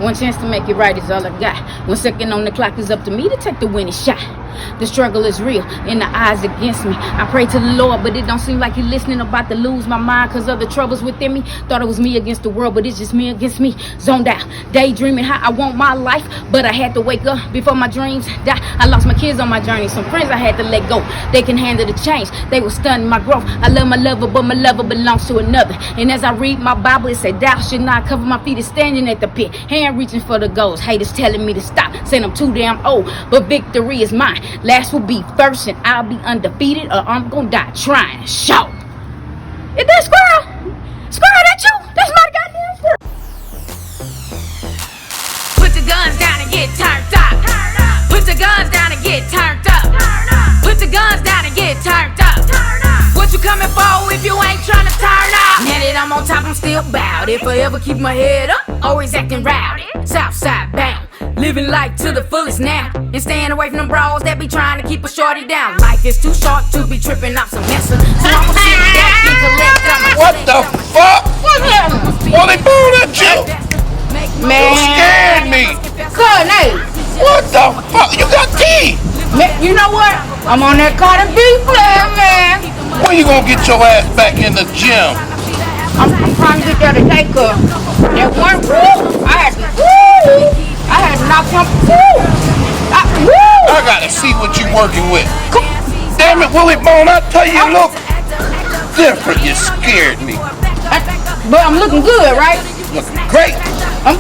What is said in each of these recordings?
One chance to make it right is all I got. 1 second on the clock is up to me to take the winning shot. The struggle is real and the odds against me. I pray to the Lord, but it don't seem like He's listening. About to lose my mind cause of the troubles within me. Thought it was me against the world, but it's just me against me. Zoned out, daydreaming how I want my life, but I had to wake up before my dreams die. I lost my kids on my journey. Some friends I had to let go. They can handle the change. They were stunning my growth. I love my lover, but my lover belongs to another. And as I read my Bible, it said, thou should not cover my feet is standing at the pit. Hand reaching for the goals. Haters telling me to stop, saying I'm too damn old. But victory is mine. Last will be first, and I'll be undefeated, or I'm gonna die trying. Shout! Is that Squirrel? Squirrel, that you? That's my goddamn squirrel. Put the guns down and get turned up. Put the guns down and get turned up. Put the guns down and get turned up. What you coming for if you ain't trying to turn up? Now that I'm on top, I'm still bowed. If I ever keep my head up, always acting rowdy. Southside bound. Living life to the fullest now, and staying away from them bros that be trying to keep a shorty down. Life is too short to be tripping off some messer. So I'ma sit back and collect on my. What the fuck? What happened? Well, they blew at you. Man, You scared me. Cuz, hey, What the fuck? You got teeth. man, you know what? I'm on that Carter B plan, man. When you gonna get your ass back in the gym? I'm trying to get there today, cuz that one I had to knock some I gotta see what you working with. Damn it, Willie Bone, I tell you, look different. You scared me. But I'm looking good, right? Looking great.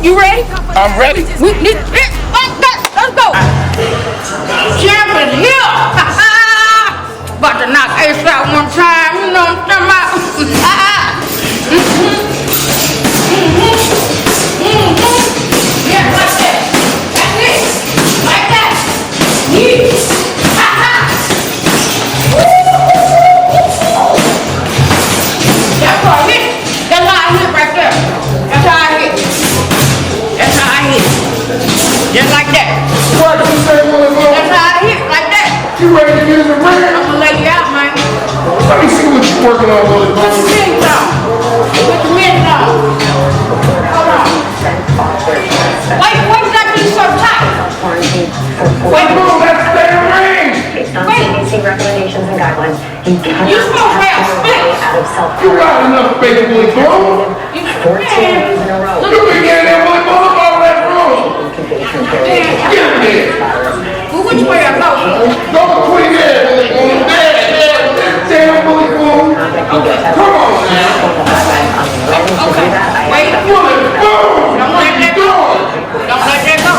You ready? I'm ready. Let's go. Champ is here. About to knock Ace out one time. You know what I'm talking about? Yeah, like that. That's it. Like that. Yeah. That's how I hit. That's how I hit right there. That's how I hit. That's how I hit. Just like that. What did you say, Willie Bone? That's how I hit like that. You ready to get in the ring? I'm gonna lay you out, man. Let me see what you're working on, Willie Put Bone. the mints on. Put the mints on. Hold on. Why you got these so tight? Willie Bone, that's the damn ring. Based on CDC recommendations and guidelines, you cannot You're supposed to have spit. out of self You got enough baby, Willie Bone. 14 days in a row. You been getting that Willie Bone up all that room. Incubation period. Get in there. Well, which way I go? Go between there, Willie Bone. There. Damn, Willie Bone. Come on now. Okay. Wait. Willie Bone. Don't let that go. Don't let that go.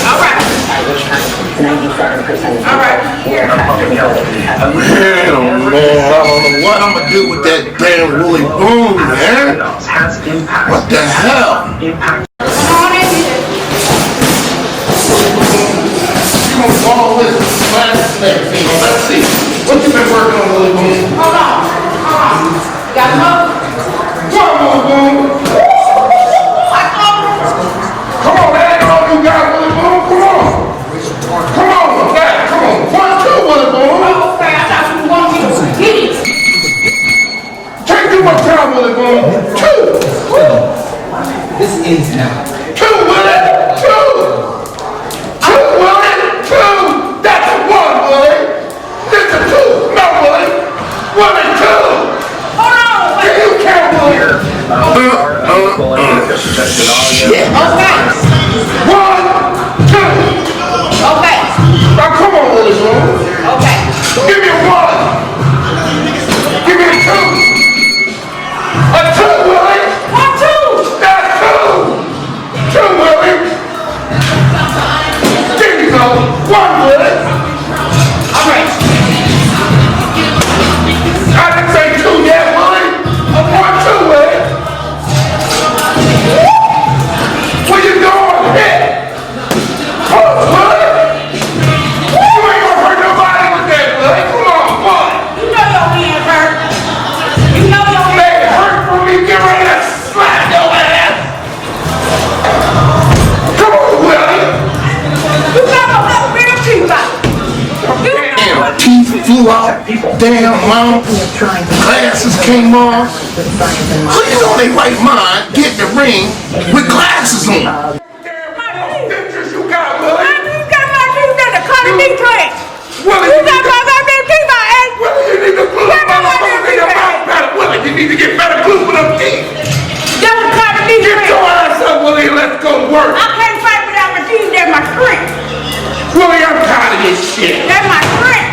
All right. 97%. All right. Here. Man, oh man, I don't know what I'm gonna do with that damn Willie Bone, man. What the hell? Come on in here. You gonna all this class and everything? Let's see. What you been working on, Willie Bone? Hold on. Hold on. You got another? Come on, Willie Bone. Come on, man. All you got, Willie Bone. Come on. Come on, man. Come on. 1, 2, Willie Bone. Okay, I thought you wanted me to hit it. Take too much time, Willie Bone. 2. This is now. 2, Willie. 2. 2, Willie. 2. That's a 1, Willie. This a 2. No, Willie. 1 and 2. Hold on. Can you count, Willie? Shit. Okay. 1, 2. Okay. Now come on, Willie Bone. Okay. Give me a 1. Give me a 2. A 2, Willie. 1, 2. That's 2. 2, Willie. There you go. 1, Willie. All right. I didn't say 2 yet, Willie. 1, 2, Willie. Where you going? Hit. Come on, Willie. You ain't gonna hurt nobody with that, Willie. Come on, boy. You know your hand hurt. You know your hand. Man, hurt for me. Get ready to slap your ass. Come on, Willie. You got no little bit of teeth out. Damn, teeth flew out. Damn, mom. Glasses came off. Who you know they right mind get in the ring with glasses on? work. I can't fight without my teeth. They're my strength. Willie, I'm tired of this shit. They're my strength.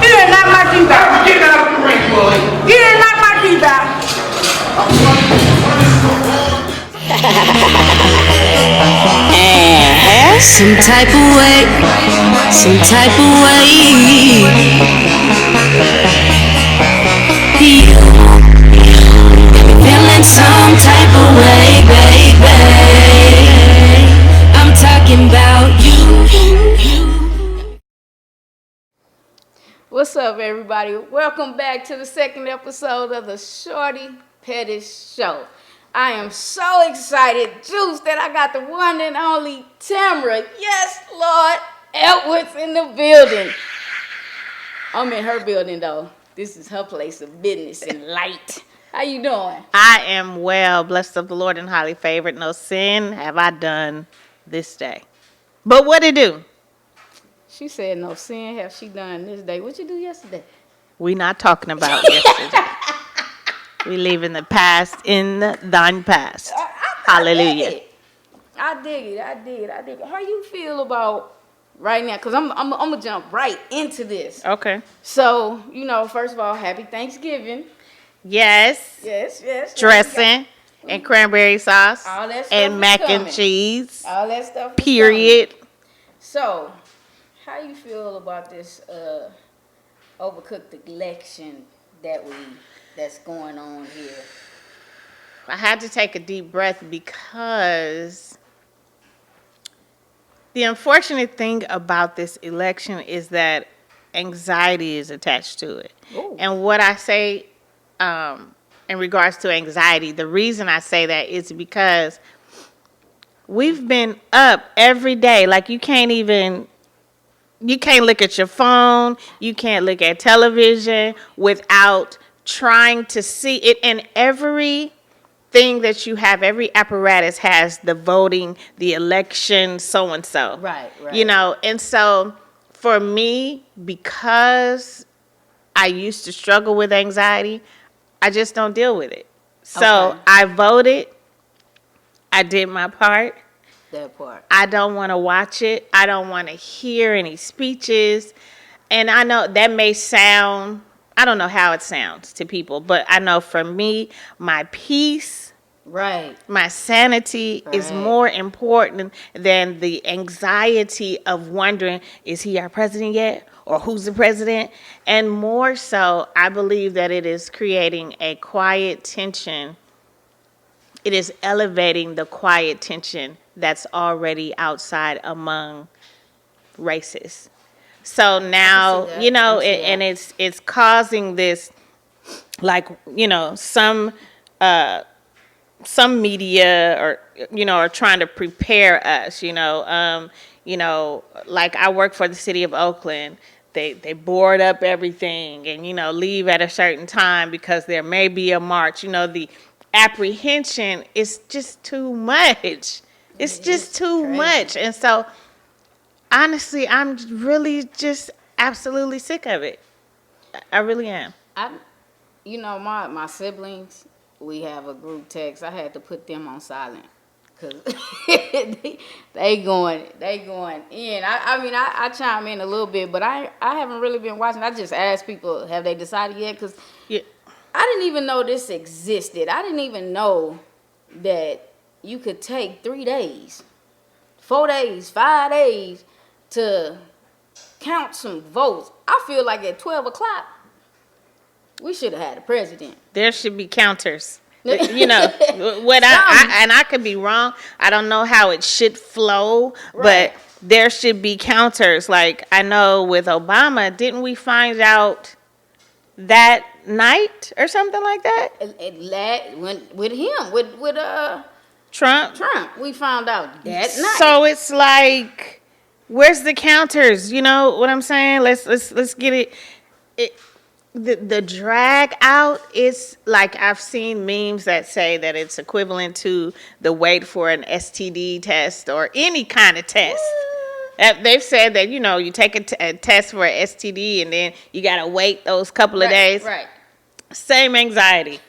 You didn't knock my teeth out. Get out of the ring, Willie. You didn't knock my teeth out. Some type of way, some type of way. You feeling some type of way, baby. I'm talking about you. What's up, everybody? Welcome back to the second episode of the Shortypettis Show. I am so excited, Juice, that I got the one and only Tamara. Yes, Lord, Edwards in the building. I'm in her building, though. This is her place of business and light. How you doing? I am well, blessed of the Lord and highly favored. No sin have I done this day. But what it do? She said no sin have she done this day. What you do yesterday? We not talking about yesterday. We leaving the past in thine past. Hallelujah. I dig it. How you feel about right now? Because I'm going to jump right into this. Okay. So, first of all, happy Thanksgiving. Yes. Yes. Dressing and cranberry sauce. All that stuff and is mac coming. and cheese. All that stuff is Period. coming. So, how you feel about this overcooked election that's going on here? I had to take a deep breath because the unfortunate thing about this election is that anxiety is attached to it. Ooh. And what I say in regards to anxiety, the reason I say that is because we've been up every day. Like you can't look at your phone, you can't look at television without trying to see it. And everything that you have, every apparatus has the voting, the election, so-and-so. Right. And so for me, because I used to struggle with anxiety, I just don't deal with it. So Okay. I voted. I did my part. That part. I don't want to watch it. I don't want to hear any speeches. And I know that may sound, I don't know how it sounds to people, but I know for me, my peace, Right. my sanity is Right. more important than the anxiety of wondering, is he our president yet? Or who's the president? And more so, I believe that it is creating a quiet tension. It is elevating the quiet tension that's already outside among races. So now, I can see that. and it's causing this, like, some media are trying to prepare us, like I work for the city of Oakland. They board up everything and, leave at a certain time because there may be a march. The apprehension is just too much. It's just too much. And so, honestly, I'm really just absolutely sick of it. I really am. My siblings, we have a group text. I had to put them on silent because they going in. I chime in a little bit, but I haven't really been watching. I just asked people, have they decided yet? Because I didn't even know this existed. I didn't even know that you could take 3 days, 4 days, 5 days to count some votes. I feel like at 12 o'clock, we should have had a president. There should be counters. I could be wrong. I don't know how it should flow, Right. but there should be counters. Like I know with Obama, didn't we find out that night or something like that? With Trump. we found out that night. So it's like, where's the counters? You know what I'm saying? Let's get it. The drag out is like, I've seen memes that say that it's equivalent to the wait for an STD test or any kind of test. They've said that, you take a test for an STD and then you got to wait those couple of days. Right. Same anxiety.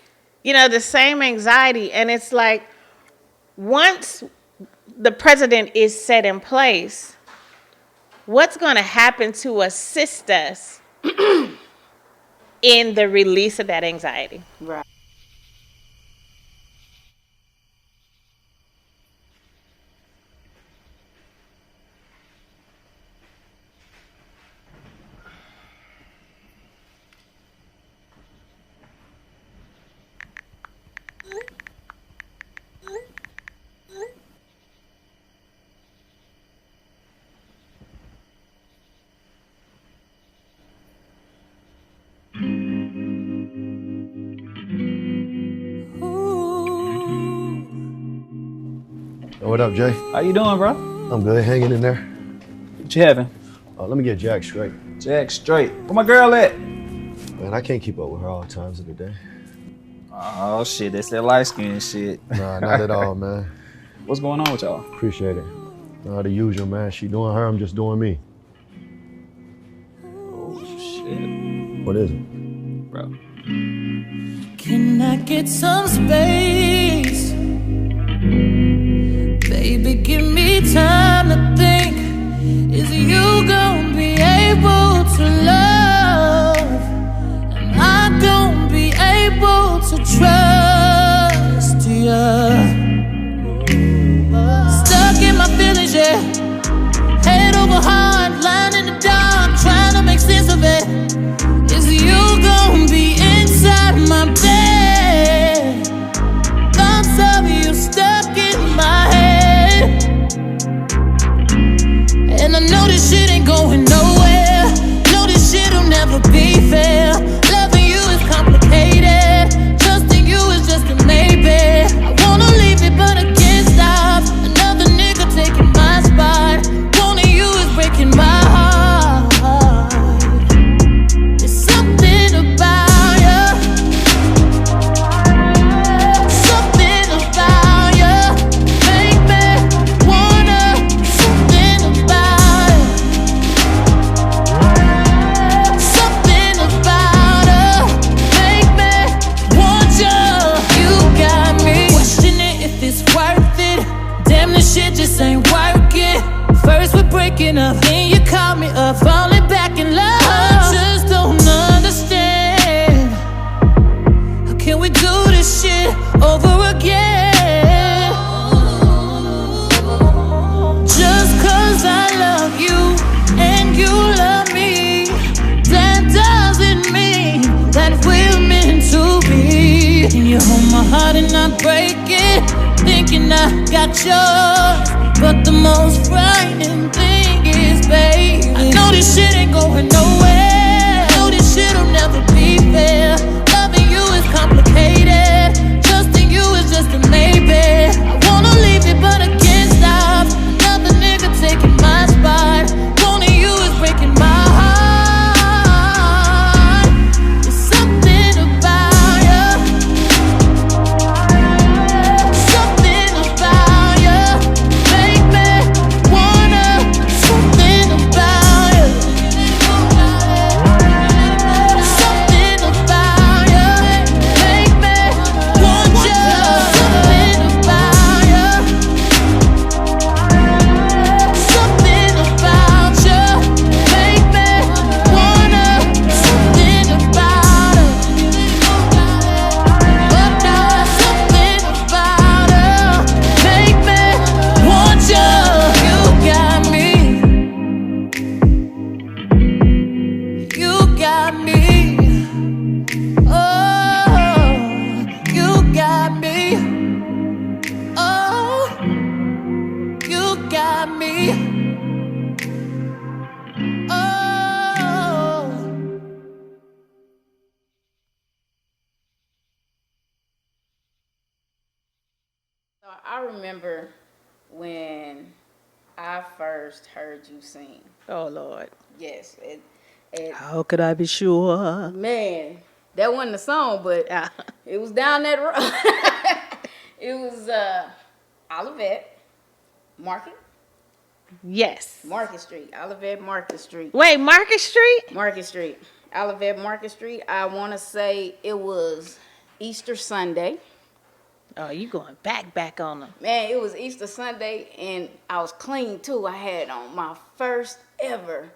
The same anxiety. And it's like, once the president is set in place, what's going to happen to assist us in the release of that anxiety? Right. What up, Jay? How you doing, bro? I'm good, hanging in there. What you having? Let me get Jack straight. Jack straight. Where my girl at? Man, I can't keep up with her all times of the day. Oh shit, that's that light skin shit. Nah, not at all, man. What's going on with y'all? Appreciate it. The usual, man. She doing her, I'm just doing me. Oh shit. What is it? Bro. Can I get some space? Baby, give me time to think. Is you gonna be able to love? Am I gonna be able to trust you? Stuck in my feelings, yeah. Head over heart, lying in the dark, trying to make sense of it. Is you gonna be inside my bed? Thoughts of you stuck in my head. And I know this shit ain't going nowhere. Know this shit'll never be fair. Loving you is complicated. Trusting you is just a maybe. I wanna leave it, but I can't stop. Another nigga taking my spot. Wanting you is breaking my heart. There's something about you. Something about you. Make me wanna. Something about you. Something about her. Make me want you. You got me questioning if it's worth it. Damn, this shit just ain't working. First we're breaking up, then you call me up, falling back in love. I just don't understand. How can we do this shit over again? Just cause I love you and you love me, that doesn't mean that we're meant to be. Can you hold my heart and not break it? Thinking I got yours, but the most frightening thing is, baby, I know this shit ain't going nowhere. I know this shit'll never be fair. Loving you is complicated. Trusting you is just a maybe. I wanna leave it, but I can't stop. Another nigga taking my spot. Wanting you is breaking my heart. There's something about you. Something about you. Make me wanna. Something about you. Something about you. Make me want you. Something about you. Something about you. Make me wanna. Something about her. Something about her. Make me want you. You got me. You got me. Oh, you got me. Oh, you got me. Oh. So I remember when I first heard you sing. Oh, Lord. Yes, How could I be sure? man, that wasn't the song, but Yeah. it was down that road. It was Olivet Market Street, Olivet Market Street, Wait, Market Street? Market Street, Olivet Market Street. I want to say it was Easter Sunday. Oh, you going back on them. Man, it was Easter Sunday, and I was clean, too. I had on my first ever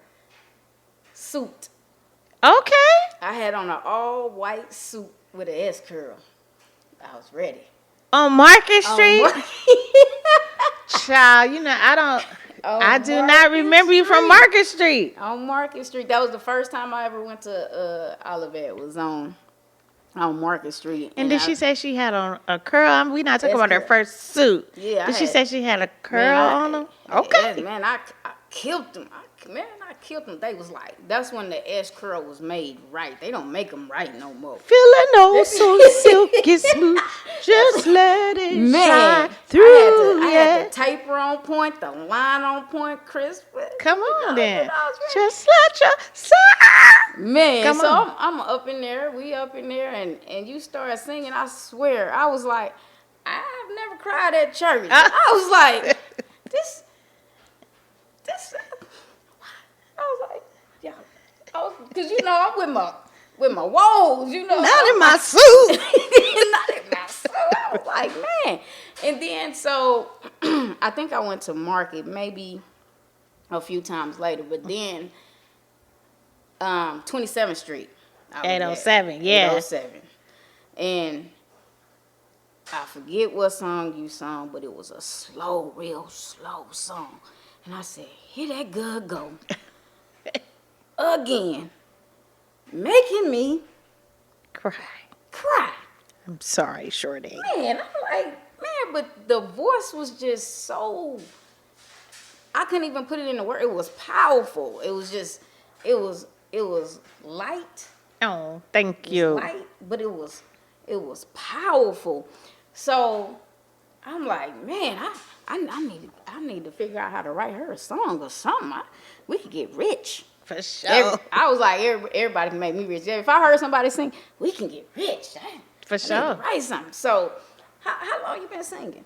suit. Okay. I had on an all-white suit with an S curl. I was ready. On Market Street? On Child, I do not remember you from Market Street. On Market Street. That was the first time I ever went to Olivet. Was on Market Street. And did she say she had on a curl? We're not talking about her first suit. Yeah. Did she say she had a curl on them? Okay. Yes, man, I killed them. I killed them. They was like, that's when the S curl was made right. They don't make them right no more. Feeling oh so silky smooth. Just let it shine through. I had the taper on point, the line on point, crisp. Come on then. Just let your side. Man, I'm up in there. We up in there, and you start singing. I swear, I was like, I've never cried at church. I was like, this. I was like, yeah, because I'm with my woes, Not in my suit. Not in my suit. I was like, man. And then so I think I went to Market maybe a few times later, but then 27th Street. 807, yeah. 807. And I forget what song you sung, but it was a real slow song. And I said, here that good go. Again. Making me cry. I'm sorry, Shorty. Man, I'm like, but the voice was just so, I couldn't even put it in the word. It was powerful. It was just, it was light. Oh, thank you. Light, but it was powerful. So I'm like, man, I need to figure out how to write her a song or something. We could get rich. For sure. I was like, everybody can make me rich. If I heard somebody sing, we can get rich. For sure. I need to write something. So, how long you been singing?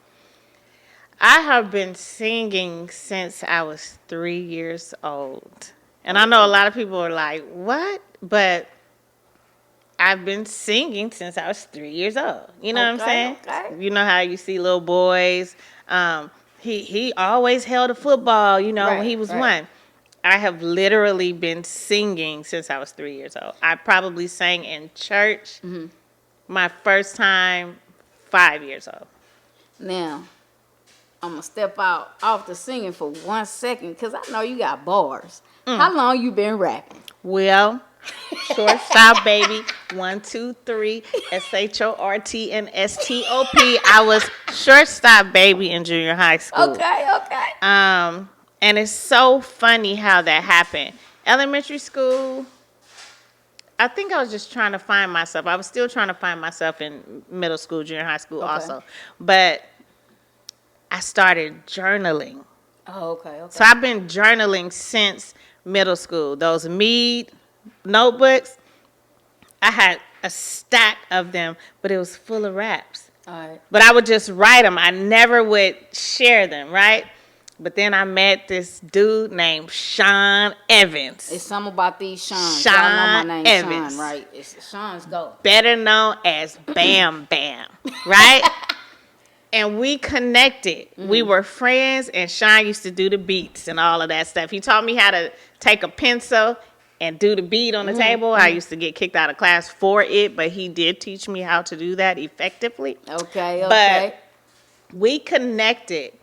I have been singing since I was 3 years old. And I know a lot of people are like, what? But I've been singing since I was 3 years old. You know what I'm saying? Okay. You know how you see little boys. He always held a football, when he was one. I have literally been singing since I was 3 years old. I probably sang in church my first time 5 years old. Now, I'm going to step off the singing for 1 second because I know you got bars. How long you been rapping? Well, shortstop baby, 1, 2, 3, SHORT and STOP. I was shortstop baby in junior high school. Okay. And it's so funny how that happened. Elementary school, I think I was just trying to find myself. I was still trying to find myself in middle school, junior high school also. But I started journaling. Oh, okay. So I've been journaling since middle school. Those Mead notebooks, I had a stack of them, but it was full of raps. All right. But I would just write them. I never would share them, right? But then I met this dude named Sean Evans. It's something about these Seans. Sean Y'all know my name Evans. Sean, right? It's Sean's go. Better known as Bam Bam, right? And we connected. We were friends, and Sean used to do the beats and all of that stuff. He taught me how to take a pencil and do the beat on the table. I used to get kicked out of class for it, but he did teach me how to do that effectively. Okay. But we connected.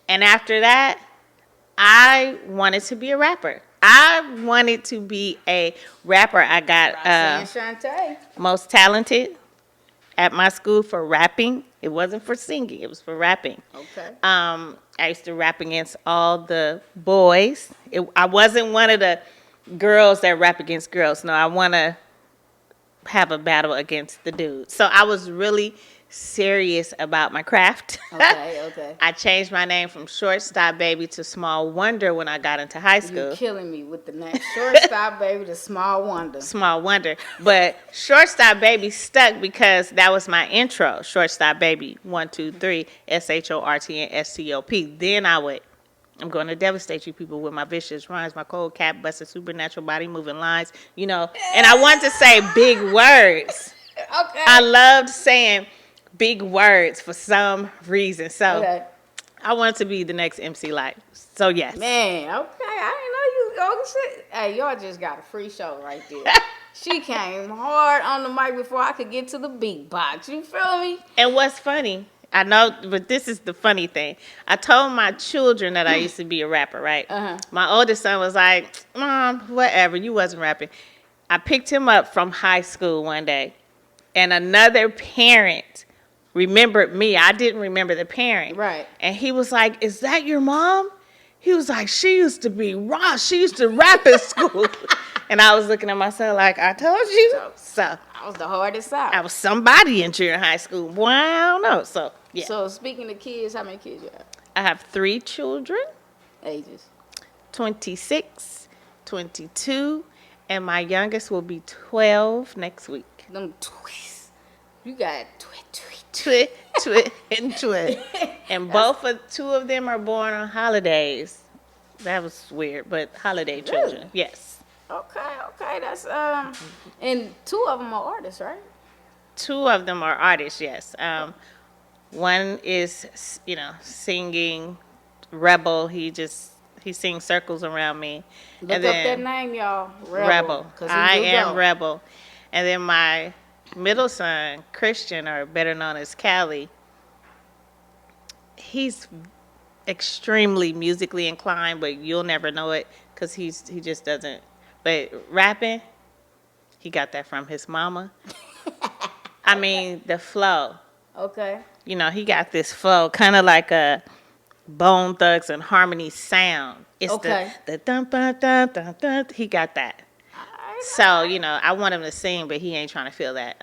And after that, I wanted to be a rapper. I wanted to be a rapper. I got most talented at my school for rapping. It wasn't for singing. It was for rapping. Okay. I used to rap against all the boys. I wasn't one of the girls that rap against girls. No, I want to have a battle against the dudes. So I was really serious about my craft. Okay. I changed my name from Shortstop Baby to Small Wonder when I got into high school. You're killing me with the name Shortstop Baby to Small Wonder. Small Wonder. But Shortstop Baby stuck because that was my intro. Shortstop Baby, 1, 2, 3, SHORT and STOP. Then I'm going to devastate you people with my vicious rhymes, my cold cap, busted supernatural body moving lines, And I want to say big words. Okay. I loved saying big words for some reason. So Okay. I want to be the next MC Light. So yes. Man, okay. I didn't know you. Oh, shit. Hey, y'all just got a free show right there. She came hard on the mic before I could get to the beat box. You feel me? And what's funny, I know, but this is the funny thing. I told my children that I used to be a rapper, right? Uh-huh. My oldest son was like, Mom, whatever, you wasn't rapping. I picked him up from high school one day, and another parent remembered me. I didn't remember the parent. Right. And he was like, is that your mom? He was like, she used to be raw. She used to rap at school. And I was looking at myself like, I told you. So I was the hardest out. I was somebody in junior high school. Well, I don't know. So, yeah. So, speaking of kids, how many kids you have? I have 3 children, Ages. 26, 22, and my youngest will be 12 next week. Them twists. You got Twit, and twit. And two of them are born on holidays. That was weird, but holiday children. Yes. Okay. That's and 2 of them are artists, right? 2 of them are artists, yes. One is, singing Rebel. He sings circles around me. Look And up then that name, y'all. Rebel. 'Cause he I do am go. Rebel. And then my middle son, Christian, or better known as Callie, he's extremely musically inclined, but you'll never know it because he just doesn't. But rapping, he got that from his mama. I mean, the flow. Okay. He got this flow, kind of like a Bone Thugs and Harmony sound. It's Okay. the dun dun dun dun dun. He got that. So, I want him to sing, but he ain't trying to feel that.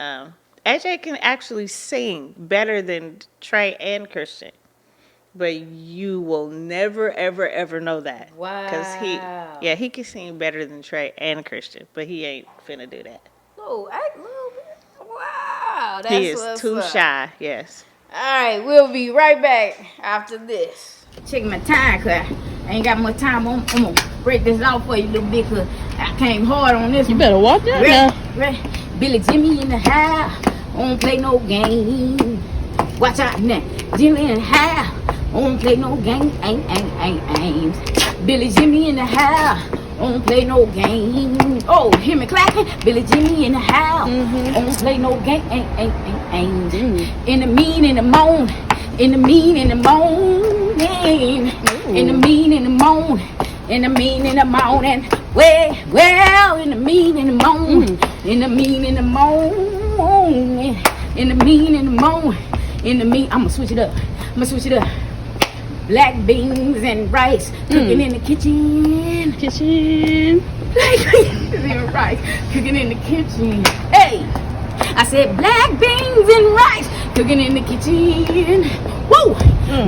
AJ can actually sing better than Trey and Christian. But you will never, ever, ever know that. Wow. Because he can sing better than Trey and Christian, but he ain't finna do that. Oh, wow. That's He is what's too up. shy, yes. All right, we'll be right back after this. Check my time, cause I ain't got much time. I'm gonna break this out for you a little bit, cause I came hard on this. You better walk that now. Ready? Billy Jimmy in the house. I don't play no game. Watch out now. Jimmy in the house. I don't play no game. Ain't. Billy Jimmy in the house. I don't play no game. Oh, hear me clapping? Billy Jimmy in the house. I don't play no game. Ain't. In the mean, in the moan. In the mean, in the moan. In the mean, in the moan. In the mean, in the morning. Well, in the mean, in the moan. In the mean, in the moan. In the mean, in the moan. In the mean, I'ma switch it up. Black beans and rice cooking in the kitchen. Black beans and rice cooking in the kitchen. Hey, I said black beans and rice cooking in the kitchen. Woo!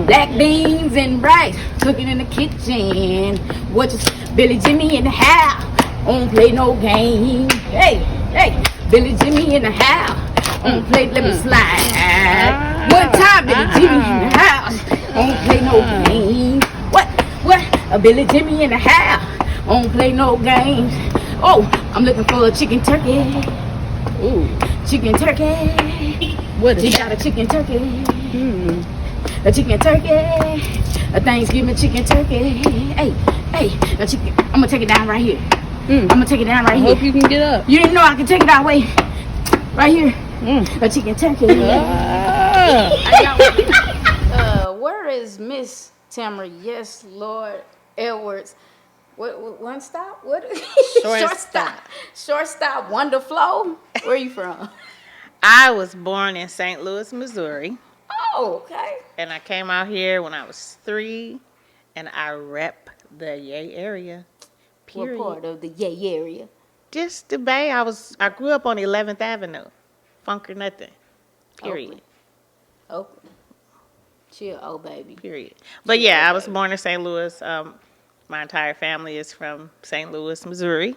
Black beans and rice cooking in the kitchen. What you, Billy Jimmy in the house? Don't play no game. Hey, Billy Jimmy in the house. Don't play, let me slide. One time, Billy Jimmy in the house. Don't play no game. What? Billy Jimmy in the house. Don't play no games. Oh, I'm looking for a chicken turkey. Ooh, chicken turkey. What is She that? got a chicken turkey. A chicken turkey. A Thanksgiving chicken turkey. Hey, a chicken. I'm gonna take it down right here. I'm gonna take it down right I here. hope you can get up. You didn't know I can take it out. Wait, right here. A chicken turkey. Where is Miss Tamara? Yes, Lord Edwards. What? One stop? What? Shortstop. Wonder Flow. Where you from? I was born in St. Louis, Missouri. Oh, okay. And I came out here when I was 3, and I rep the Yay area. Period. What part of the Yay area? Just the Bay. I grew up on 11th Avenue. Funk or nothing. Period. Oakland. Chill, oh baby. Period. But yeah, I was born in St. Louis. My entire family is from St. Louis, Missouri.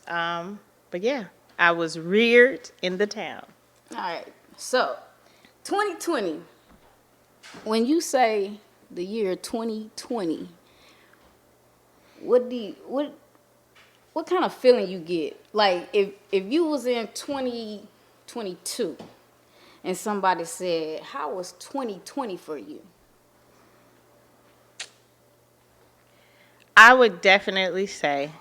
But yeah, I was reared in the town. All right. So, 2020. When you say the year 2020, what kind of feeling you get? Like if you was in 2022 and somebody said, how was 2020 for you? I would definitely say,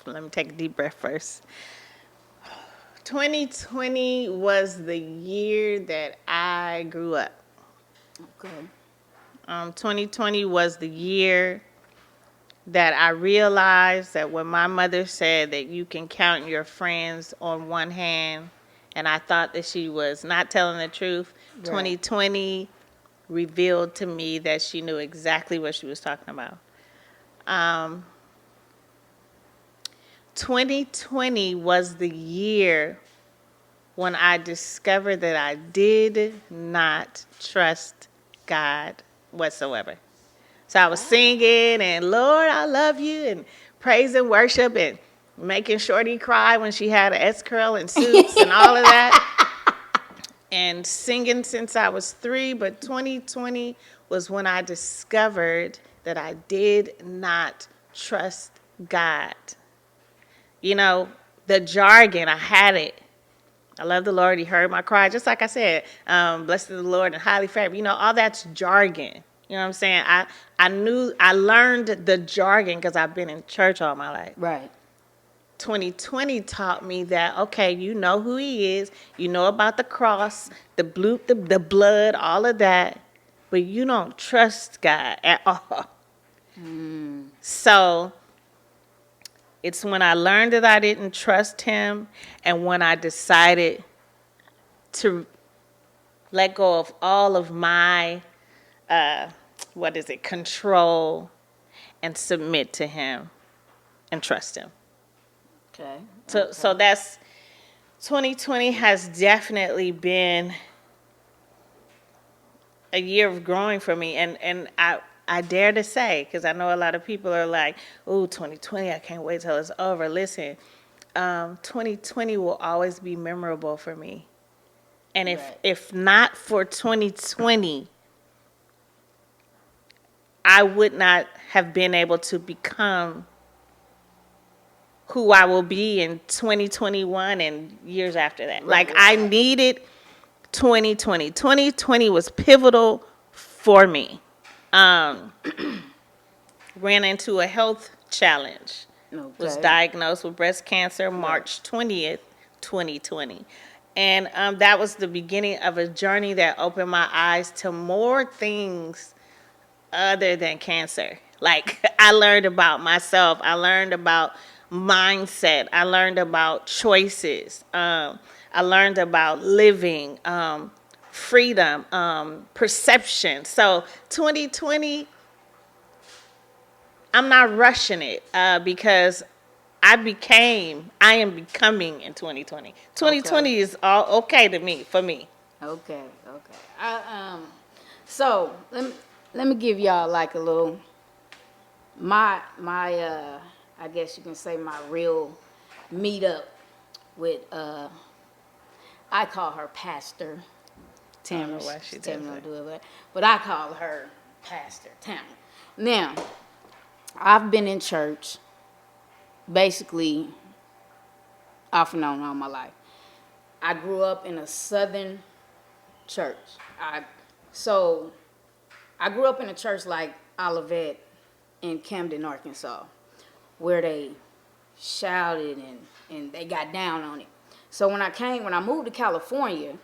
let me take a deep breath first. 2020 was the year that I grew up. Okay. 2020 was the year that I realized that when my mother said that you can count your friends on one hand, and I thought that she was not telling the truth, Right. 2020 revealed to me that she knew exactly what she was talking about. 2020 was the year when I discovered that I did not trust God whatsoever. So I was singing and Lord, I love you, and praise and worship, and making Shorty cry when she had an S-curl and suits and all of that. And singing since I was 3, but 2020 was when I discovered that I did not trust God. You know, the jargon, I had it. I love the Lord. He heard my cry. Just like I said, blessed is the Lord and highly favored. You know, all that's jargon. You know what I'm saying? I learned the jargon because I've been in church all my life. Right. 2020 taught me that, okay, you know who he is. You know about the cross, the blood, all of that. But you don't trust God at all. So it's when I learned that I didn't trust him, and when I decided to let go of all of my, control, and submit to him and trust him. Okay. So that's, 2020 has definitely been a year of growing for me. And I dare to say, because I know a lot of people are like, oh, 2020, I can't wait till it's over. Listen, 2020 will always be memorable for me. And if not for 2020, I would not have been able to become who I will be in 2021 and years after that. I needed 2020. 2020 was pivotal for me. Ran into a health challenge. Okay. Was diagnosed with breast cancer March 20th, 2020. And that was the beginning of a journey that opened my eyes to more things other than cancer. Like, I learned about myself. I learned about mindset. I learned about choices. I learned about living, freedom, perception. So 2020, I'm not rushing it because I am becoming in 2020. 2020 is all okay to me, for me. Okay. So let me give y'all like a little my I guess you can say my real meetup with I call her Pastor Tamara. I don't know why she does that. But I call her Pastor Tamara. Now, I've been in church basically off and on all my life. I grew up in a southern church. I grew up in a church like Olivet in Camden, Arkansas, where they shouted and they got down on it. So when I moved to California,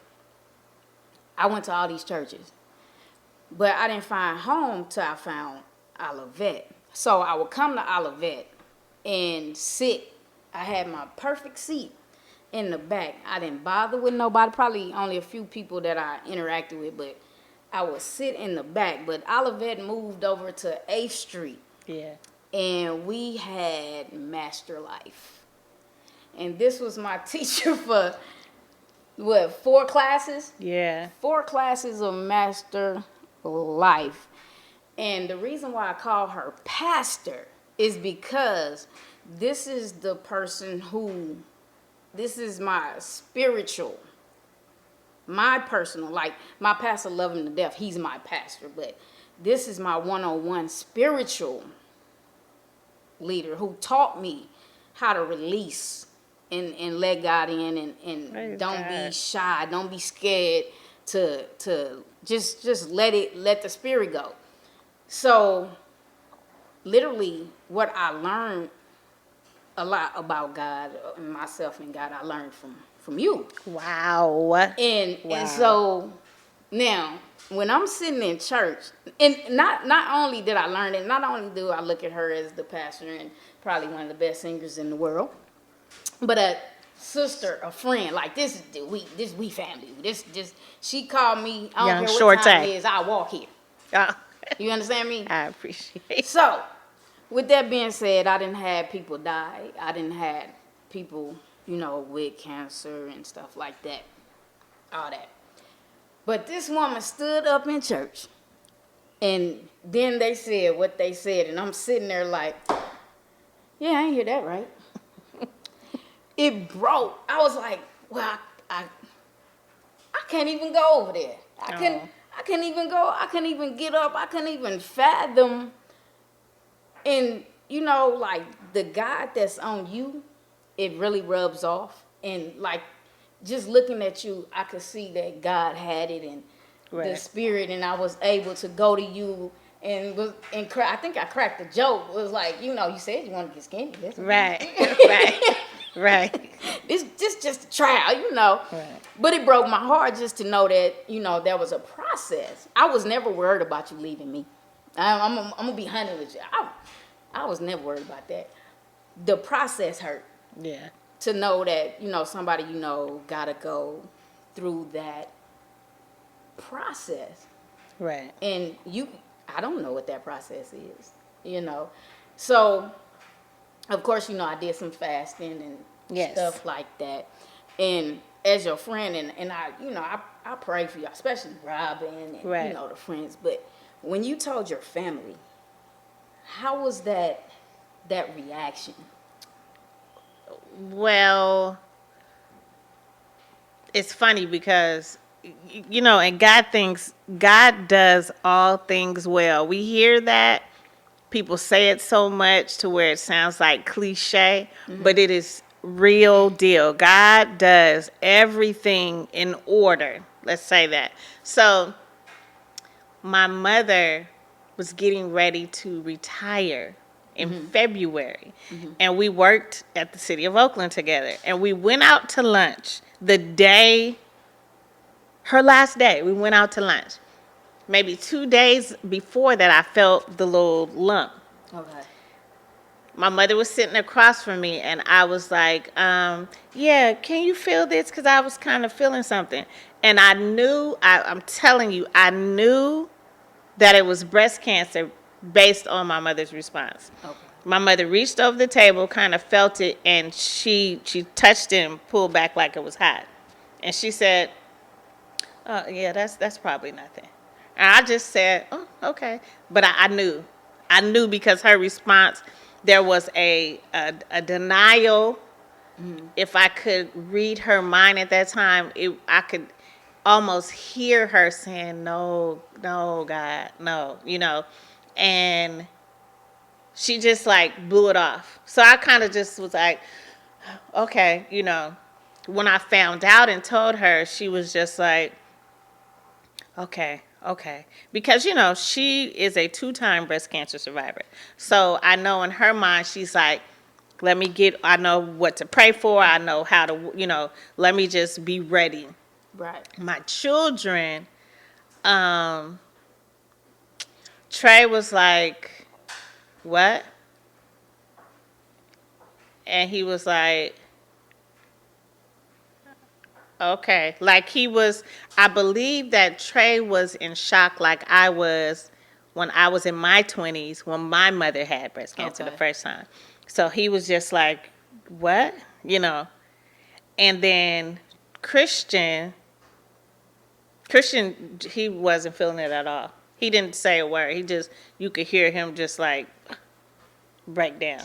I went to all these churches. But I didn't find home till I found Olivet. So I would come to Olivet and sit. I had my perfect seat in the back. I didn't bother with nobody, probably only a few people that I interacted with, but I would sit in the back. But Olivet moved over to 8th Street. Yeah. And we had Master Life. And this was my teacher for, 4 classes? Yeah. 4 classes of Master Life. And the reason why I call her Pastor is because this is the person this is my spiritual, my personal, like my pastor love him to death. He's my pastor, but this is my one-on-one spiritual leader who taught me how to release and let God in and Praise don't God. be shy, don't be scared to just let the spirit go. So literally what I learned a lot about God and myself and God I learned from you. Wow. And Wow. so now when I'm sitting in church, and not only did I learn it, not only do I look at her as the pastor and probably one of the best singers in the world, but a sister, a friend, like this we family. This she called me, I don't Young care what time Shorty. it is, I walk here. Oh, You understand me? I appreciate it. So, with that being said, I didn't have people die. I didn't have people, with cancer and stuff like that. All that. But this woman stood up in church, and then they said what they said, and I'm sitting there like, yeah, I ain't hear that right. It broke. I was like, well, I can't even go over there. I can't even go. I can't even get up. I couldn't even fathom. And like the God that's on you, it really rubs off. And like just looking at you, I could see that God had it in the spirit, and I was able to go to you and I think I cracked the joke. It was like, you said you wanted to get skinny. Right. This just a trial, Right. But it broke my heart just to know that, there was a process. I was never worried about you leaving me. I'm gonna be honest with you. I was never worried about that. The process hurt. Yeah. To know that, somebody gotta go through that process. Right. And I don't know what that process is, So, of course, I did some fasting and stuff like that. And as your friend, and I pray for you, especially Robin and, the friends. But when you told your family, how was that reaction? Well, it's funny because, and God does all things well. We hear that. People say it so much to where it sounds like cliche, but it is real deal. God does everything in order. Let's say that. So my mother was getting ready to retire in February, and we worked at the city of Oakland together, and we went out to lunch the day, her last day, we went out to lunch. Maybe 2 days before that, I felt the little lump. Okay. My mother was sitting across from me, and I was like, yeah, can you feel this? Because I was kind of feeling something. And I knew, I'm telling you, I knew that it was breast cancer based on my mother's response. Okay. My mother reached over the table, kind of felt it, and she touched it and pulled back like it was hot. And she said, oh, yeah, that's probably nothing. And I just said, oh, okay. But I knew because her response, there was a denial. If I could read her mind at that time, I could almost hear her saying, no, God, no, and she just like blew it off. So I kind of just was like, okay, when I found out and told her, she was just like, okay. Because, she is a 2-time breast cancer survivor. So I know in her mind, she's like, I know what to pray for. I know how to, let me just be ready. Right. My children, Trey was like, what? And he was like, okay. Like I believe that Trey was in shock like I was when I was in my 20s when my mother had breast cancer the first time. So he was just like, what? And then Christian, he wasn't feeling it at all. He didn't say a word. You could hear him just like break down.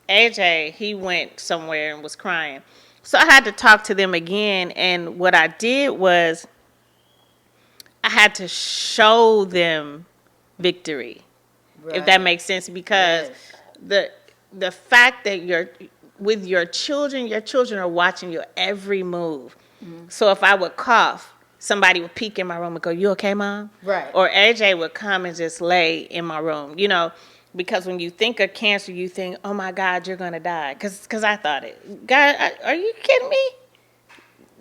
AJ, he went somewhere and was crying. So I had to talk to them again, and what I did was I had to show them victory, if that makes sense, because the fact that with your children are watching your every move. So if I would cough, somebody would peek in my room and go, "You okay, Mom?" Right. Or AJ would come and just lay in my room, because when you think of cancer, you think, "Oh my God, you're gonna die." Cause I thought it. God, are you kidding me?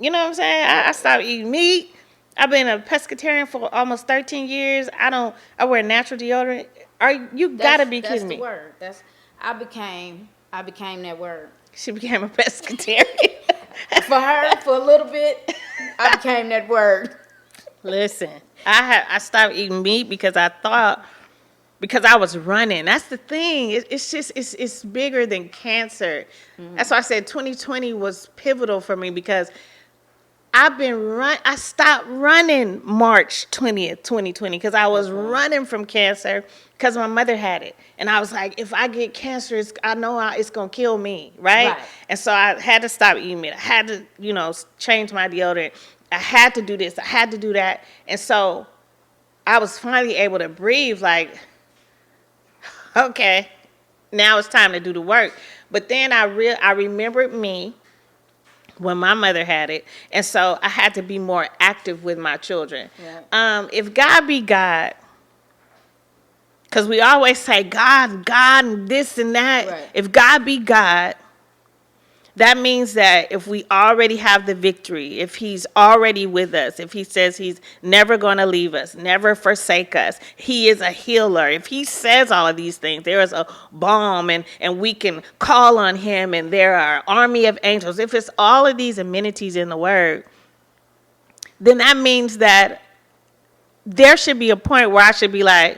You know what I'm saying? I stopped eating meat. I've been a pescatarian for almost 13 years. I wear natural deodorant. You gotta be kidding me? That's the word. I became that word. She became a pescatarian. For her, for a little bit, I became that word. Listen, I stopped eating meat because I was running. That's the thing. It's bigger than cancer. That's why I said 2020 was pivotal for me, because I stopped running March 20th, 2020, because I was running from cancer because my mother had it. And I was like, if I get cancer, I know it's going to kill me, right? And so I had to stop eating meat. I had to, change my deodorant. I had to do this. I had to do that. And so I was finally able to breathe like, okay, now it's time to do the work. But then I remembered me when my mother had it, and so I had to be more active with my children. Yeah. If God be God, because we always say God, and this and that. Right. If God be God, that means that if we already have the victory, if he's already with us, if he says he's never going to leave us, never forsake us, he is a healer. If he says all of these things, there is a balm and we can call on him, and there are an army of angels. If it's all of these amenities in the word, then that means that there should be a point where I should be like,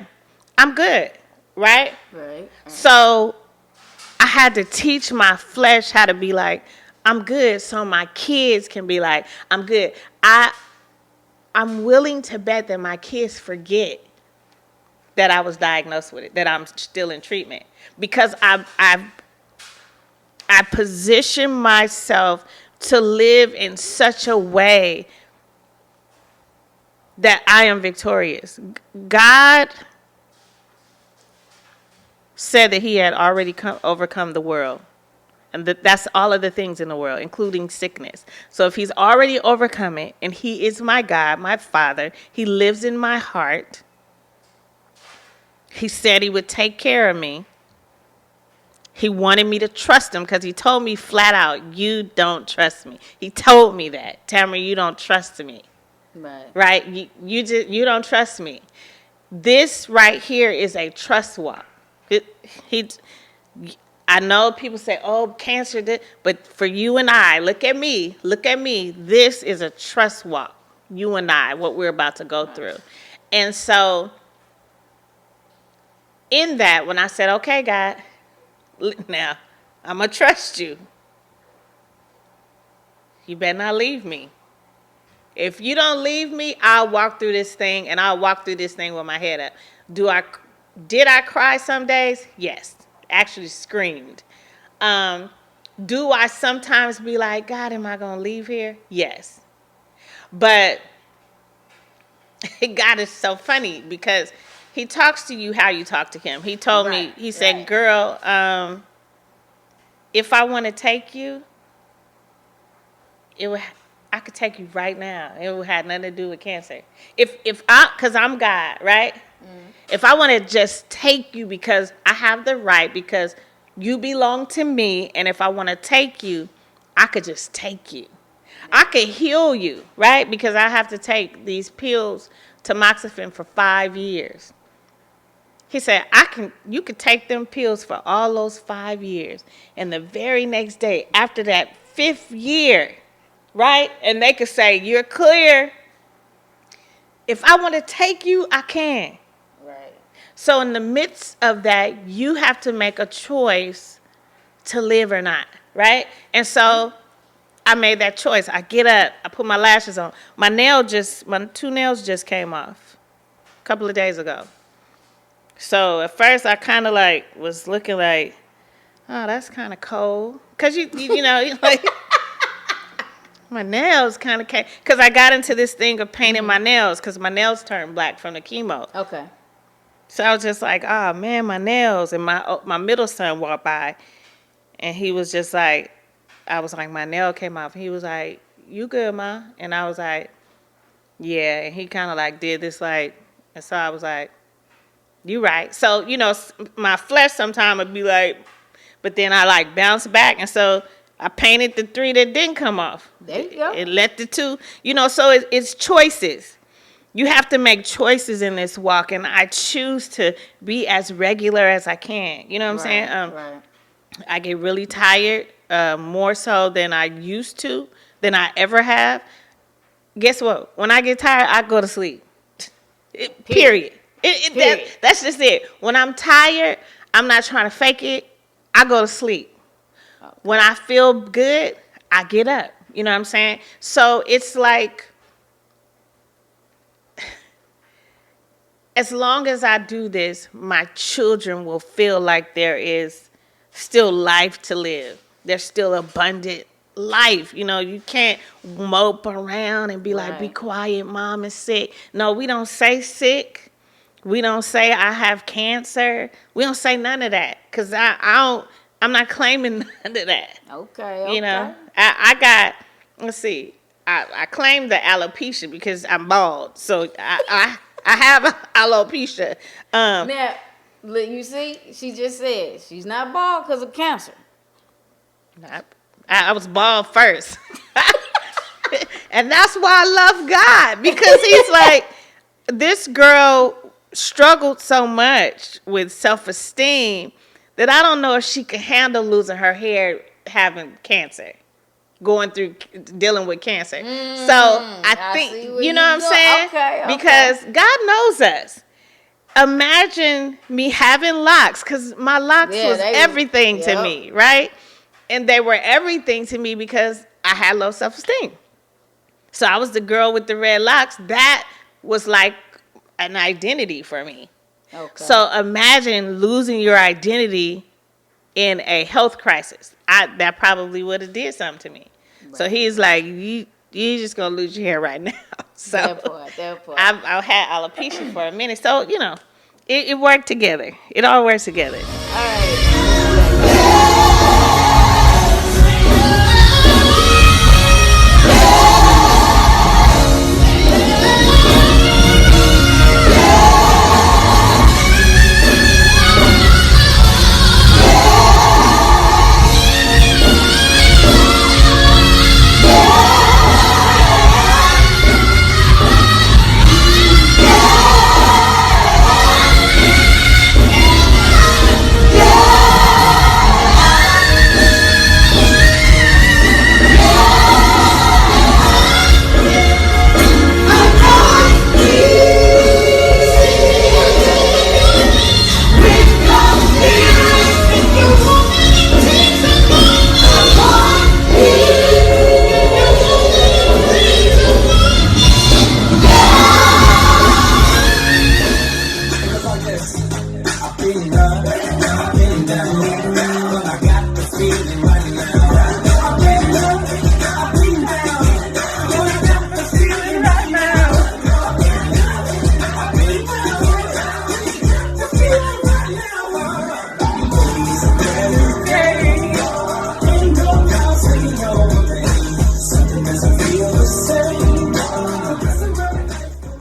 I'm good, right? Right. So I had to teach my flesh how to be like, I'm good, so my kids can be like, I'm good. I'm willing to bet that my kids forget that I was diagnosed with it, that I'm still in treatment, because I position myself to live in such a way that I am victorious. God said that he had already overcome the world. And that's all of the things in the world, including sickness. So if he's already overcome it, and he is my God, my Father, he lives in my heart. He said he would take care of me. He wanted me to trust him, because he told me flat out, you don't trust me. He told me that. Tamara, you don't trust me. Right? You don't trust me. This right here is a trust walk. I know people say, oh, cancer, but for you and I, look at me, this is a trust walk, you and I, what we're about to go through. And so in that, when I said, okay, God, now I'm going to trust you. You better not leave me. If you don't leave me, I'll walk through this thing, and I'll walk through this thing with my head up. Did I cry some days? Yes. Actually screamed. Do I sometimes be like, God, am I going to leave here? Yes. But God is so funny, because he talks to you how you talk to him. He told me, he said, girl, if I want to take you, I could take you right now. It would have nothing to do with cancer. Because I'm God, right? If I want to just take you because I have the right, because you belong to me, and if I want to take you, I could just take you. I could heal you, right? Because I have to take these pills, tamoxifen, for 5 years. He said, you could take them pills for all those 5 years, and the very next day, after that 5th year, right? And they could say, you're clear. If I want to take you, I can. Right. So in the midst of that, you have to make a choice to live or not, right? And so I made that choice. I get up, I put my lashes on. My 2 nails just came off a couple of days ago. So at first I kind of was looking like, oh, that's kind of cold. Because you know, like, my nails kind of came, because I got into this thing of painting my nails, because my nails turned black from the chemo. Okay. So I was just like, oh man, my nails. And my middle son walked by, And he was just like, I was like, my nail came off. He was like, you good, ma? And I was like, yeah. And he kind of like did this like, and so I was like, you right. So, you know, my flesh sometimes would be like, but then I like bounce back. And so I painted the 3 that didn't come off. There you go. And let the 2, you know, so it's choices. You have to make choices in this walk, and I choose to be as regular as I can. You know what I'm saying? Right. I get really tired, more so than I used to, than I ever have. Guess what? When I get tired, I go to sleep. Period. Period. That's just it. When I'm tired, I'm not trying to fake it. I go to sleep. Okay. When I feel good, I get up. You know what I'm saying? So it's like, as long as I do this, my children will feel like there is still life to live. There's still abundant life. You know, you can't mope around and be like, be quiet, mom is sick. No, we don't say sick. We don't say I have cancer. We don't say none of that, because I'm not claiming none of that. Okay. You know, I got, let's see, I claim the alopecia because I'm bald. So I have alopecia. Now, you see, she just said she's not bald because of cancer. I was bald first. And that's why I love God, because he's like, this girl struggled so much with self-esteem that I don't know if she could handle losing her hair, having cancer, dealing with cancer. So I think, you know what I'm saying? Okay. Because God knows us. Imagine me having locks, because my locks was everything to me, right? And they were everything to me because I had low self-esteem. So I was the girl with the red locks. That was like an identity for me. Okay. So imagine losing your identity in a health crisis. That probably would have did something to me. Right. So he's like, you just gonna lose your hair right now. So that part. I had alopecia for a minute. So, you know, it worked together. It all works together. All right.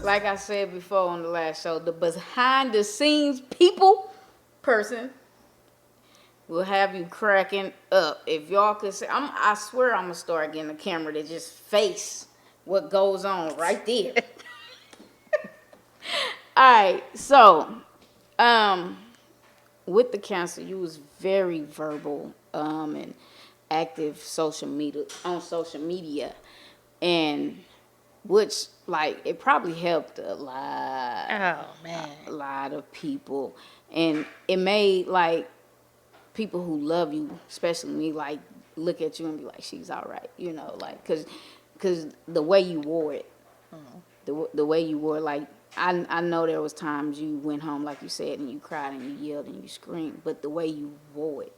Like I said before on the last show, the behind the scenes person will have you cracking up. If y'all could say, I swear I'm gonna start getting a camera to just face what goes on right there. All right, so with the cancer, you was very verbal and active on social media, and which, like, it probably helped a lot of people, and it made, like, people who love you, especially me, like, look at you and be like, she's all right, you know, like, because the way you wore it, the way you wore, like, I know there was times you went home, like you said, and you cried and you yelled and you screamed, but the way you wore it,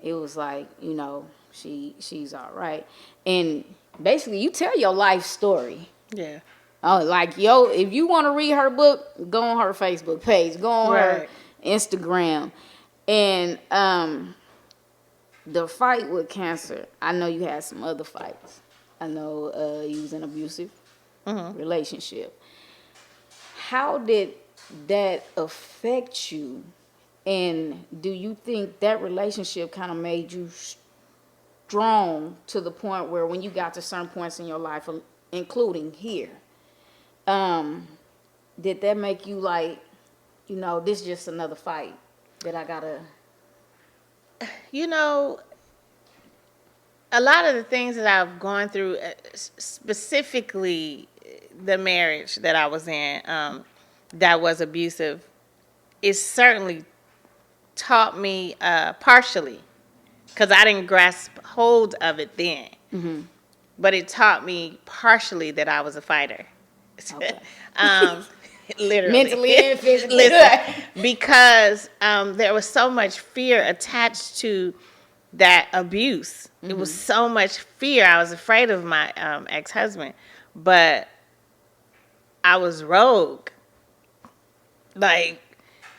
it was like, you know, she's all right. And basically, you tell your life story. Yeah. Oh, like, if you want to read her book, go on her Facebook page, go on her Instagram. And the fight with cancer, I know you had some other fights. I know you was in an abusive relationship. How did that affect you? And do you think that relationship kind of made you strong to the point where when you got to certain points in your life, including here, did that make you like, this is just another fight that I gotta... A lot of the things that I've gone through, specifically the marriage that I was in, that was abusive, it certainly taught me partially, because I didn't grasp hold of it then. Mm-hmm. But it taught me partially that I was a fighter. Okay. Literally. Mentally and physically. Listen, because there was so much fear attached to that abuse. Mm-hmm. It was so much fear. I was afraid of my ex-husband, but I was rogue. Like,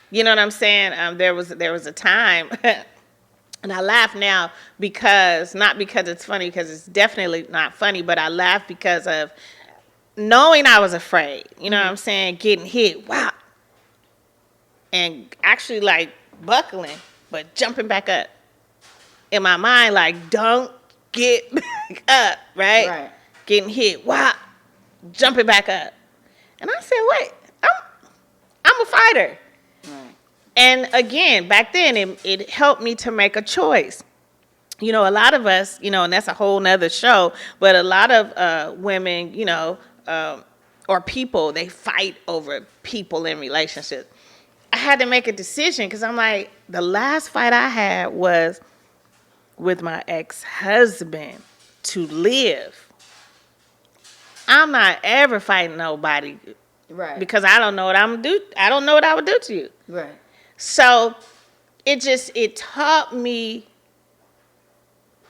you know what I'm saying? There was a time, and I laugh now not because it's funny, because it's definitely not funny, but I laugh because of knowing I was afraid. You know what I'm saying? Getting hit, wow, and actually like buckling, but jumping back up. In my mind, like, don't get back up, right? Getting hit, wow, jumping back up. And I said, wait, I'm a fighter. Right. And again, back then, it helped me to make a choice. A lot of us, and that's a whole nother show, but a lot of women, or people, they fight over people in relationships. I had to make a decision, because I'm like, the last fight I had was with my ex-husband to live. I'm not ever fighting nobody. Right. Because I don't know what I'm gonna do. I don't know what I would do to you. Right. So it taught me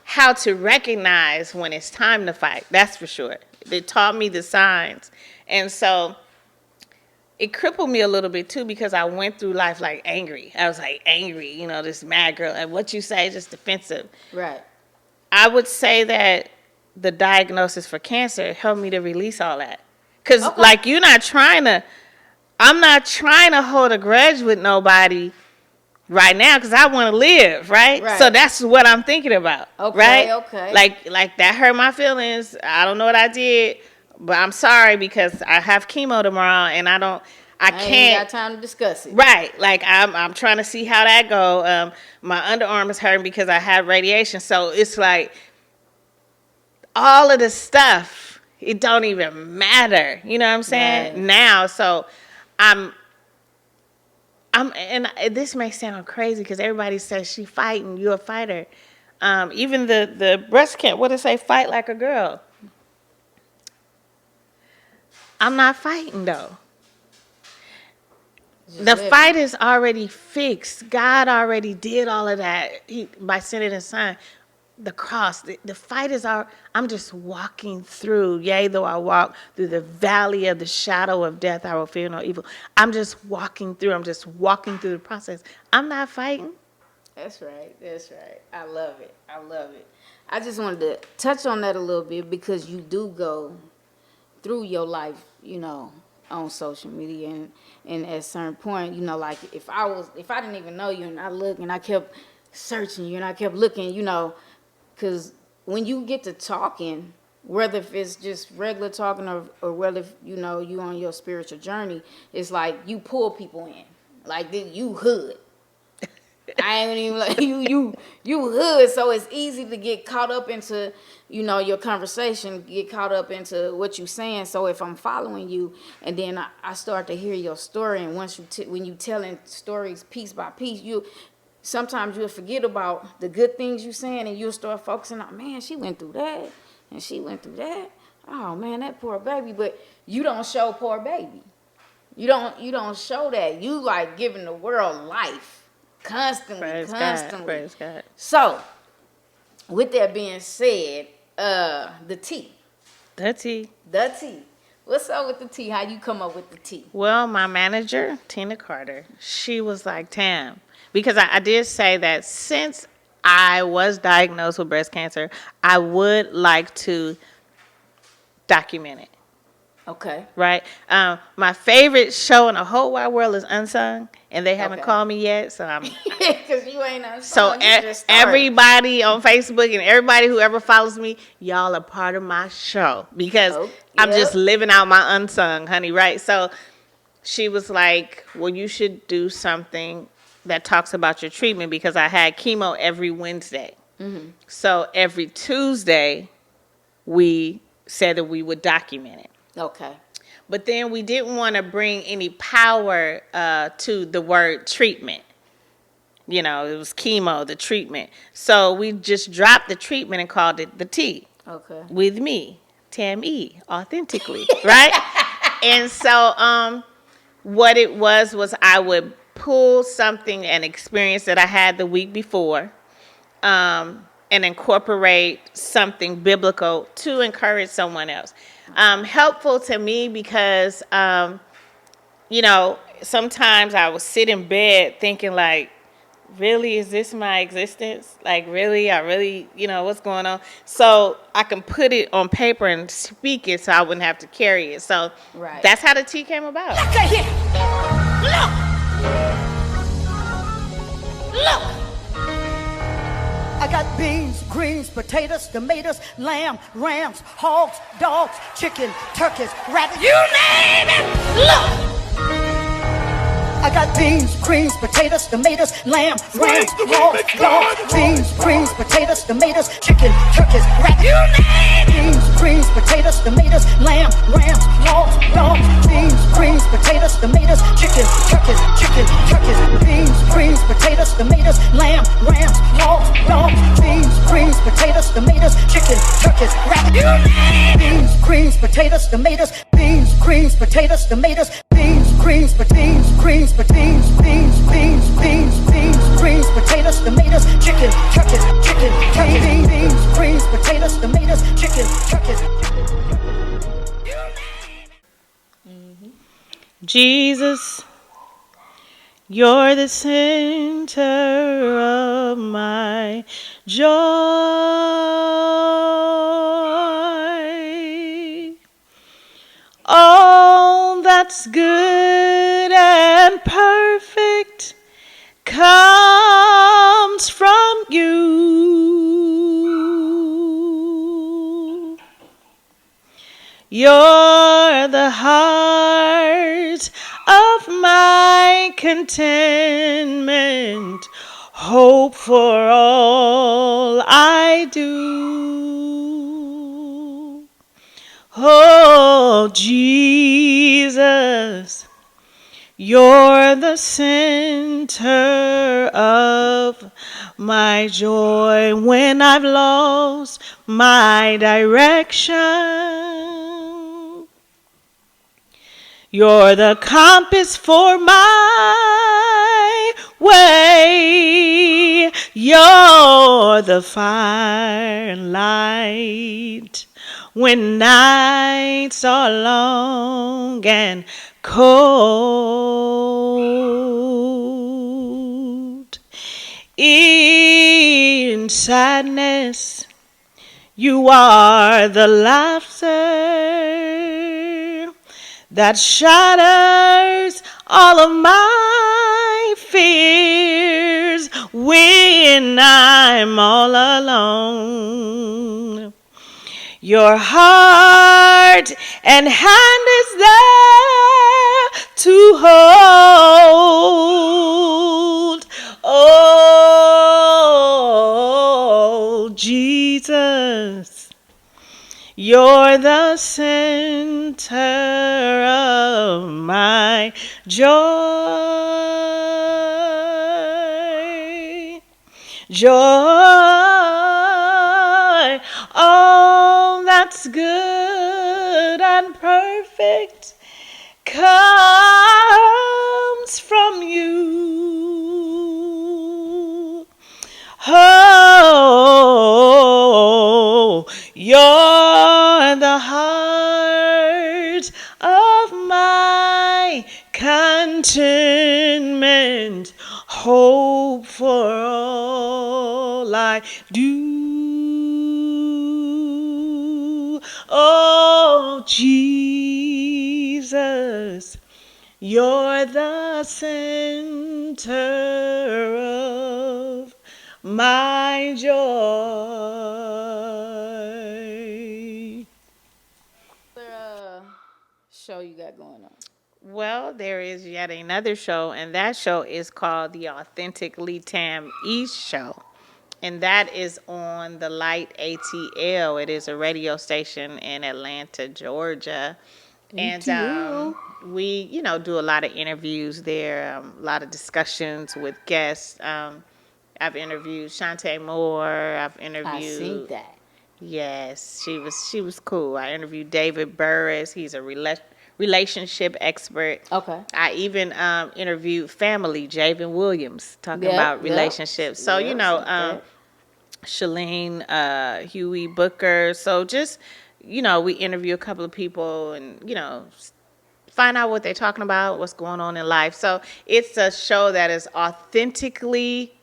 how to recognize when it's time to fight. That's for sure. It taught me the signs. And so it crippled me a little bit too, because I went through life like angry. I was like angry, this mad girl. And what you say is just defensive. Right. I would say that the diagnosis for cancer helped me to release all that. Because like I'm not trying to hold a grudge with nobody right now, because I want to live, right? So that's what I'm thinking about, right? Okay. Like that hurt my feelings. I don't know what I did, but I'm sorry, because I have chemo tomorrow, and I can't. Ain't got time to discuss it. Right. Like I'm trying to see how that go. My underarm is hurting because I have radiation. So it's like all of the stuff, it don't even matter. You know what I'm saying? Right. Now, so and this may sound crazy, because everybody says she fighting, you're a fighter. Even the breast cancer, what do they say? Fight like a girl. I'm not fighting though. The fight is already fixed. God already did all of that by sending His Son. The cross, the fight is I'm just walking through. Yea, though I walk through the valley of the shadow of death, I will fear no evil. I'm just walking through. I'm just walking through the process. I'm not fighting. That's right. I love it. I just wanted to touch on that a little bit, because you do go through your life, on social media, and at a certain point, like if I didn't even know you, and I look and I kept searching you and I kept looking, because when you get to talking, whether if it's just regular talking or whether if, you on your spiritual journey, it's like you pull people in, like you hood. I ain't even like you hood, so it's easy to get caught up into your conversation, get caught up into what you're saying. So if I'm following you, and then I start to hear your story, and once when you telling stories piece by piece, sometimes you'll forget about the good things you're saying, and you'll start focusing on, man, she went through that, and she went through that. Oh man, that poor baby. But you don't show poor baby. You don't show that. You like giving the world life. Constantly. Praise God. So, with that being said, the tea. What's up with the tea? How you come up with the tea? Well, my manager, Tina Carter, she was like, Tam, because I did say that since I was diagnosed with breast cancer, I would like to document it. Okay. Right. My favorite show in the whole wide world is Unsung, and they haven't called me yet, so I'm. Because you ain't unsung. So you just started. everybody on Facebook and everybody who ever follows me, y'all are part of my show because I'm just living out my unsung, honey. Right. So she was like, "Well, you should do something that talks about your treatment because I had chemo every Wednesday. Mm-hmm. So every Tuesday, we said that we would document it." Okay. But then we didn't want to bring any power to the word treatment. You know, it was chemo, the treatment. So we just dropped the treatment and called it the T. Okay. With me, Tam E, authentically, right? And so what it was I would pull something, an experience that I had the week before, and incorporate something biblical to encourage someone else. Helpful to me because, you know, sometimes I would sit in bed thinking like, really, is this my existence? Like, really, you know, what's going on? So I can put it on paper and speak it so I wouldn't have to carry it. So that's how the tea came about. Look at here. Look. I got beans, greens, potatoes, tomatoes, lamb, rams, hogs, dogs, chicken, turkeys, rabbits. You name it. Look. I got beans, greens, potatoes, tomatoes, lamb, rams, hogs, dogs, beans, greens, potatoes, tomatoes, chicken, turkeys, rabbits. You name it. Beans, greens, potatoes, tomatoes, lamb, rams, hogs, dogs, beans, greens, potatoes, tomatoes, chicken, turkeys, beans, greens, potatoes, tomatoes, lamb, rams, hogs, dogs, beans, greens, potatoes, tomatoes, chicken, turkeys, rabbits. You name it. Beans, greens, potatoes, tomatoes, beans, greens, potatoes, tomatoes, beans, greens, beans, greens, beans, greens, potatoes, tomatoes, chicken, turkeys, beans, greens, potatoes, tomatoes, chicken, turkeys. Jesus, you're the center of my joy. All that's good and perfect comes from you. You're the heart of my contentment, hope for all I do. Oh, Jesus, you're the center of my joy when I've lost my direction. You're the compass for my way. You're the fire and light when nights are long and cold. In sadness, you are the laughter that shatters all of my fears when I'm all alone. Your heart and hand is there to hold. Oh, Jesus, you're the center of my joy. Joy, all that's good and perfect comes from you. Oh, you're the heart of my contentment, hope for all all I do. Oh, Jesus, you're the center of my joy. Show you got going on? Well, there is yet another show, and that show is called The Authentically Tam East Show. And that is on the Light ATL. It is a radio station in Atlanta, Georgia. And we, do a lot of interviews there, a lot of discussions with guests. I've interviewed Shantae Moore. I've interviewed. I seen that. Yes, she was cool. I interviewed David Burris. He's a relationship expert. Okay. I even interviewed family, Javen Williams, talking about relationships. So, Shalene Huey Booker. So just, we interview a couple of people and, find out what they're talking about, what's going on in life. So it's a show that is authentically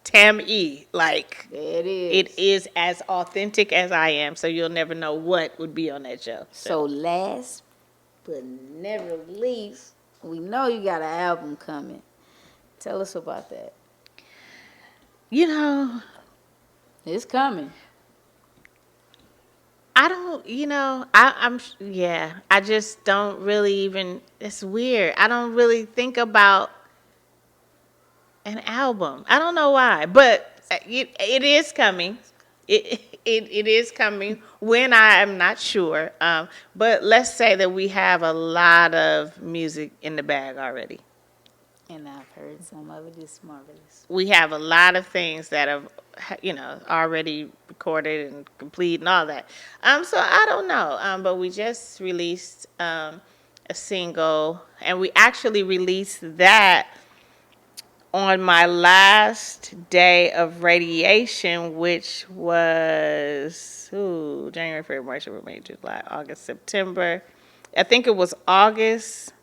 Tam E. Like, it is as authentic as I am. So you'll never know what would be on that show. So last but never least, we know you got an album coming. Tell us about that. It's coming. I don't, I just don't really even, it's weird. I don't really think about an album. I don't know why, but it is coming. It is coming when I am not sure. But let's say that we have a lot of music in the bag already. And I've heard some of it is marvelous. We have a lot of things that have, already recorded and complete and all that. So I don't know. But we just released a single, and we actually released that on my last day of radiation, which was January, February, March, April, May, July, August, September. I think it was August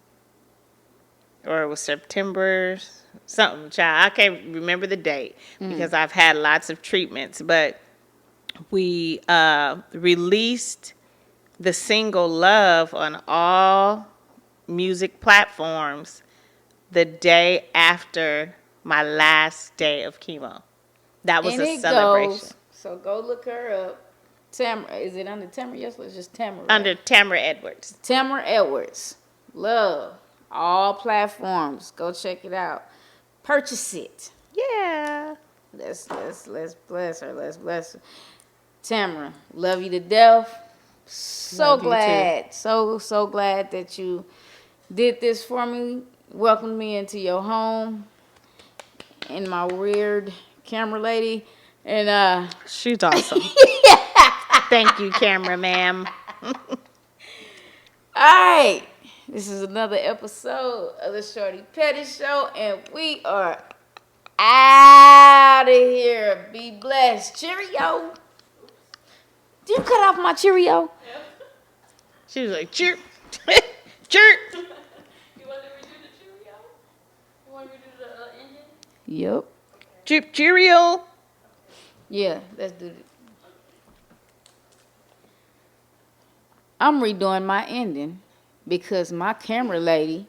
or it was September, something, child. I can't remember the date because I've had lots of treatments. But we released the single Love on all music platforms the day after my last day of chemo. That was a celebration. So go look her up. Tamara, is it under Tamara? Yes, it's just Tamara. Under Tamara Edwards. Tamara Edwards. Love. All platforms. Go check it out. Purchase it. Yeah. Let's bless her. Let's bless her. Tamara, love you to death. So glad. So glad that you did this for me. Welcomed me into your home. And my weird camera lady. And she's awesome. Thank you, camera ma'am. All right. This is another episode of the Shortypettis Show, and we are out of here. Be blessed. Cheerio. Did you cut off my Cheerio? Yeah. She was like, chirp. Chirp. You want to redo the Cheerio? You want to redo the engine? Yep. Chirp, Cheerio. Yeah, let's do it. I'm redoing my ending because my camera lady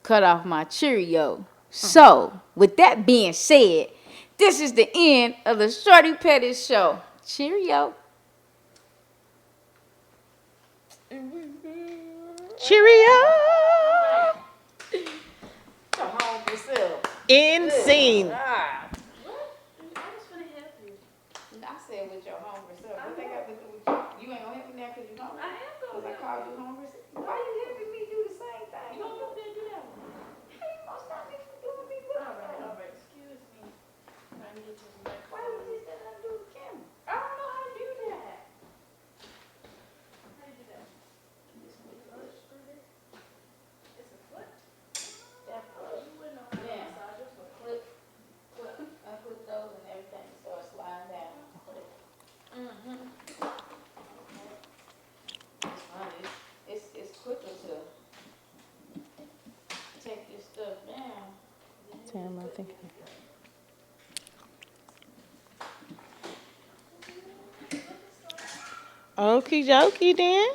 cut off my Cheerio. So, with that being said, this is the end of the Shortypettis Show. Cheerio. Cheerio. Come home yourself. In scene. What? I was going to help you. I said with your home yourself. What they got to do with you? You ain't going to help me now because you're hungry? I am going to. Because I called you home yourself. Why you helping me do the same thing? You don't help me do that one. How you going to stop me from doing me good? All right. Excuse me. Trying to get you some back. Why would you say that do the camera? I don't know how to do that. How do you do that? This one, the other screw there. It's a foot. That foot. You wouldn't know how to massage your foot. Clip. I put those and everything starts sliding down. Mm-hmm. It's funny. It's quicker to take your stuff down. Damn, I think. Okie dokie then.